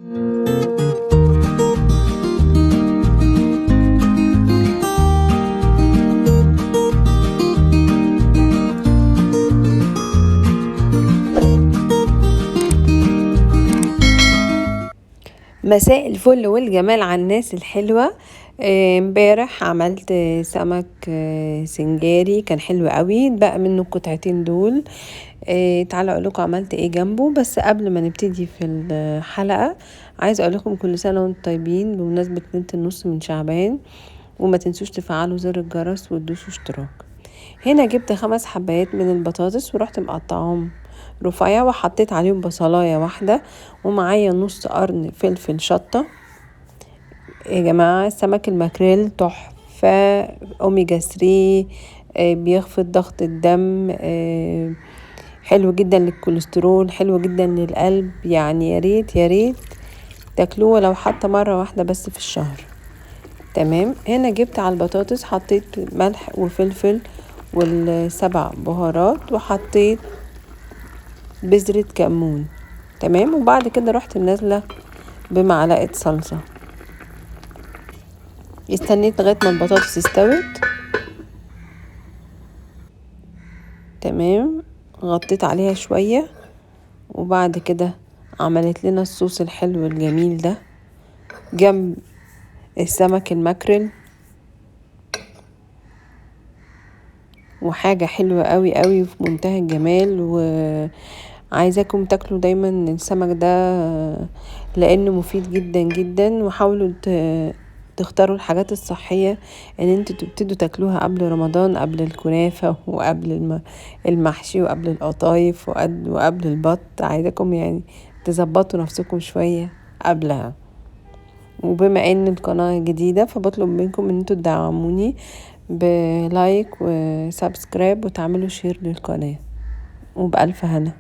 مساء الفل والجمال على الناس الحلوة. امبارح عملت سمك سنجاري، كان حلو قوي، بقى منه القطعتين دول. تعالوا اقول لكم عملت ايه جنبه. بس قبل ما نبتدي في الحلقة عايز اقول لكم كل سنة وانتم طيبين بمناسبة ليلة النص من شعبان، وما تنسوش تفعلوا زر الجرس وتدوسوا اشتراك. هنا جبت 5 حبات من البطاطس ورحت مقطعهم رفيع، وحطيت عليهم بصلاية واحدة، ومعايا نص قرن فلفل شطة. يا جماعة سمك الماكريل تحفة، اوميجا 3، بيخفض ضغط الدم، حلو جدا للكوليسترول، حلو جدا للقلب. يعني يا ريت تاكلوه ولو حتى مرة واحدة بس في الشهر. تمام. هنا جبت على البطاطس حطيت ملح وفلفل وال7 بهارات، وحطيت بذرة كمون. تمام. وبعد كده رحت نازلة بمعلقة صلصة. استنيت لغاية ما البطاطس استوت. تمام. غطيت عليها شوية، وبعد كده عملت لنا الصوص الحلو الجميل ده جنب السمك الماكريل، وحاجة حلوة قوي قوي في منتهى الجمال. وعايزاكم تاكلوا دايما السمك ده لانه مفيد جدا جدا. وحاولوا تختاروا الحاجات الصحية ان انتوا تبتدوا تاكلوها قبل رمضان، قبل الكنافة وقبل المحشي وقبل القطايف وقبل البط. عايزاكم يعني تظبطوا نفسكم شوية قبلها. وبما ان القناة جديدة فبطلب منكم ان انتوا تدعموني بلايك وسبسكرايب وتعملوا شير للقناة، وبألف هنا.